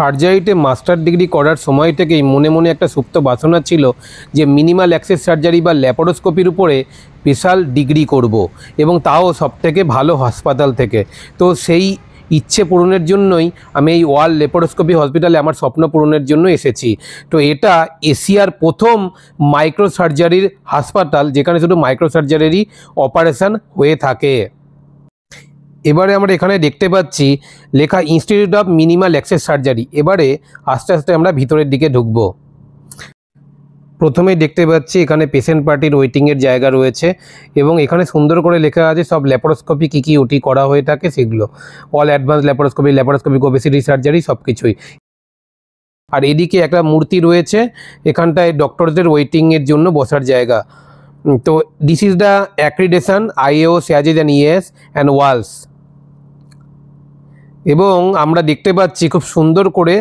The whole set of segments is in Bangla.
সার্জারিতে মাস্টার ডিগ্রি করার সময় থেকেই মনে মনে একটা সুপ্ত বাসনা ছিল যে মিনিমাল অ্যাক্সেস সার্জারি বা ল্যাপারোস্কোপির উপরে স্পেশাল ডিগ্রি করব এবং তাও সবথেকে ভালো হাসপাতাল থেকে। তো সেই ইচ্ছে পূরণের জন্যই আমি এই ওয়ার্ল্ড ল্যাপারোস্কোপি হসপিটালে আমার স্বপ্ন পূরণের জন্য এসেছি। তো এটা এশিয়ার প্রথম মাইক্রো সার্জারির হাসপাতাল যেখানে শুধু মাইক্রো সার্জারিরই অপারেশন হয়ে থাকে। এবারে আমরা এখানে দেখতে পাচ্ছি লেখা institute of minimal access surgery. এবারে আস্তে আস্তে আমরা ভিতরের দিকে ঢুকব। প্রথমেই দেখতে পাচ্ছি এখানে পেশেন্ট পার্টির ওয়েটিংয়ের জায়গা রয়েছে এবং এখানে সুন্দর করে লেখা আছে সব ল্যাপারোস্কোপি কী ওটি করা হয়ে থাকে সেগুলো, all advance laparoscopic obesity surgery সব কিছুই। আর এদিকে একটা মূর্তি রয়েছে, এখানটায় ডক্টরদের ওয়েটিংয়ের জন্য বসার জায়গা। তো this is the accreditation IAO SAGES and EAS and walls. এবং আমরা দেখতে পাচ্ছি খুব সুন্দর করে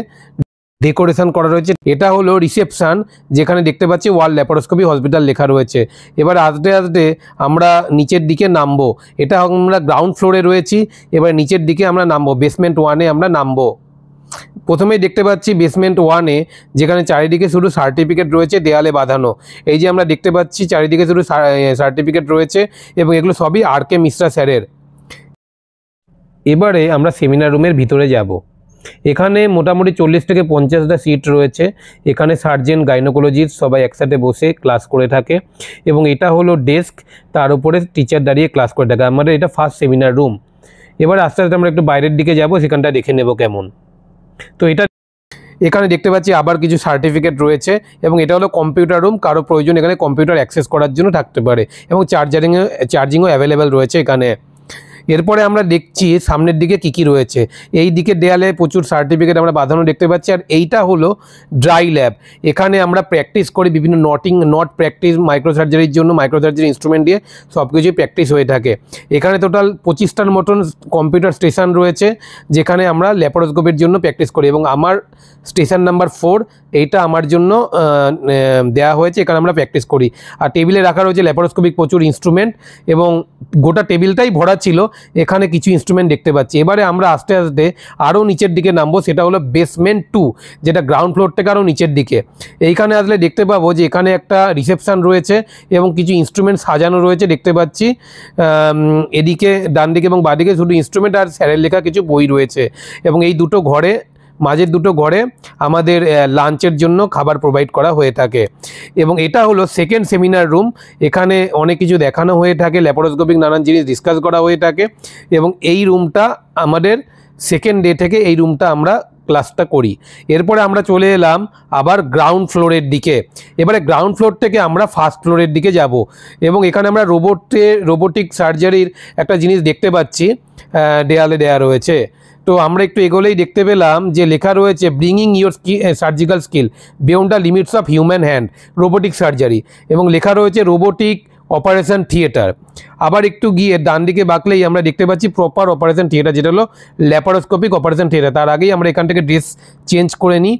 ডেকোরেশন করা রয়েছে। এটা হলো রিসেপশন, যেখানে দেখতে পাচ্ছি ওয়ার্ল্ড ল্যাপারোস্কোপি হসপিটাল লেখা রয়েছে। এবার আস্তে আস্তে আমরা নিচের দিকে নামবো। এটা আমরা গ্রাউন্ড ফ্লোরে রয়েছি, এবার নিচের দিকে আমরা নামবো, বেসমেন্ট 1-এ আমরা নামবো। প্রথমেই দেখতে পাচ্ছি বেসমেন্ট 1-এ যেখানে চারিদিকে শুধু সার্টিফিকেট রয়েছে দেয়ালে বাঁধানো। এই যে আমরা দেখতে পাচ্ছি চারিদিকে শুধু সার্টিফিকেট রয়েছে এবং এগুলো সবই RK মিশ্রা স্যারের। এবারে আমরা সেমিনার রুমের ভিতরে যাব। এখানে মোটামুটি 40 থেকে 50টা সিট রয়েছে। এখানে সার্জেন, গাইনোকোলজিস্ট সবাই একসাথে বসে ক্লাস করে থাকে এবং এটা হলো ডেস্ক, তার উপরে টিচার দাঁড়িয়ে ক্লাস করে থাকে। আমাদের এটা ফার্স্ট সেমিনার রুম। এবার আস্তে আস্তে আমরা একটু বাইরের দিকে যাব, সেখানটা দেখে নেব কেমন। তো এখানে দেখতে পাচ্ছি আবার কিছু সার্টিফিকেট রয়েছে এবং এটা হলো কম্পিউটার রুম। কারো প্রয়োজন এখানে কম্পিউটার অ্যাক্সেস করার জন্য থাকতে পারে এবং চার্জিংও অ্যাভেলেবেল রয়েছে এখানে। এরপরে আমরা দেখছি সামনের দিকে কি রয়েছে। এই দিকে দেয়ালে প্রচুর সার্টিফিকেট আমরা বাঁধানো দেখতে পাচ্ছি। আর এইটা হলো ড্রাই ল্যাব, এখানে আমরা প্র্যাকটিস করি বিভিন্ন নট প্র্যাকটিস মাইক্রো সার্জারির জন্য। মাইক্রো সার্জারি ইনস্ট্রুমেন্ট দিয়ে সব কিছুই প্র্যাকটিস হয়ে থাকে। এখানে টোটাল 25টার মতন কম্পিউটার স্টেশন রয়েছে যেখানে আমরা ল্যাপারোস্কোপির জন্য প্র্যাকটিস করি এবং আমার স্টেশন নাম্বার 4 এইটা আমার জন্য দেওয়া হয়েছে, এখানে আমরা প্র্যাকটিস করি। আর টেবিলে রাখা রয়েছে ল্যাপারোস্কোপিক প্রচুর ইনস্ট্রুমেন্ট এবং গোটা টেবিলটাই ভরা ছিল। এখানে কিছু ইনস্ট্রুমেন্ট দেখতে পাচ্ছি। এবারে আমরা আস্তে আস্তে আরও নিচের দিকে নামবো, সেটা হলো বেসমেন্ট 2, যেটা গ্রাউন্ড ফ্লোর থেকে আরও নিচের দিকে। এইখানে আসলে দেখতে পাবো যে এখানে একটা রিসেপশন রয়েছে এবং কিছু ইনস্ট্রুমেন্ট সাজানো রয়েছে দেখতে পাচ্ছি। এদিকে ডান দিকে এবং বাঁদিকে শুধু ইনস্ট্রুমেন্ট আর স্যারের লেখা কিছু বই রয়েছে এবং এই দুটো ঘরে, মাঝের দুটো ঘরে আমাদের লাঞ্চের জন্য খাবার প্রোভাইড করা হয়ে থাকে। এবং এটা হলো সেকেন্ড সেমিনার রুম, এখানে অনেক কিছু দেখানো হয়ে থাকে, ল্যাপারোস্কোপিক নানান জিনিস ডিসকাস করা হয়ে থাকে এবং এই রুমটা আমাদের সেকেন্ড ডে থেকে এই রুমটা আমরা ক্লাসটা করি। এরপরে আমরা চলে এলাম আবার গ্রাউন্ড ফ্লোরের দিকে। এবারে গ্রাউন্ড ফ্লোর থেকে আমরা ফার্স্ট ফ্লোরের দিকে যাব এবং এখানে আমরা রোবোটিক সার্জারির একটা জিনিস দেখতে পাচ্ছি দেয়ালে দেয়া রয়েছে। তো আমরা একটু এগোলেই দেখতে পেলাম যে লেখা রয়েছে bringing your surgical skill beyond the limits of human hand, robotic surgery, এবং লেখা রয়েছে রোবোটিক অপারেশন থিয়েটার। আবার একটু গিয়ে ডান দিকে বাঁকলেই আমরা দেখতে পাচ্ছি প্রপার অপারেশন থিয়েটার, যেটা হলো ল্যাপারোস্কোপিক অপারেশন থিয়েটার। তার আগেই আমরা এখান থেকে ড্রেস চেঞ্জ করে নিই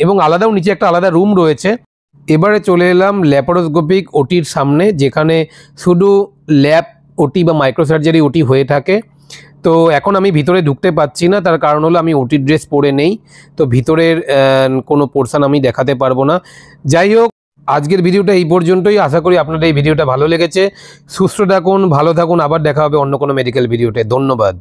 এবং আলাদাও নিচে একটা আলাদা রুম রয়েছে। এবারে চলে এলাম ল্যাপারোস্কোপিক ওটির সামনে, যেখানে শুধু ল্যাব ওটি বা মাইক্রো সার্জারি ওটি হয়ে থাকে। তো এখন আমি ভিতরে ঢুকতে পাচ্ছি না, তার কারণ হলো আমি ওটির ড্রেস পরে নেই, তো ভিতরের কোনো পোর্শন আমি দেখাতে পারবো না। যাই হোক, আজকের ভিডিওটা এই পর্যন্তই। আশা করি আপনাদের এই ভিডিওটা ভালো লেগেছে। সুস্থ থাকুন, ভালো থাকুন, আবার দেখা হবে অন্য কোনো মেডিকেল ভিডিওতে। ধন্যবাদ।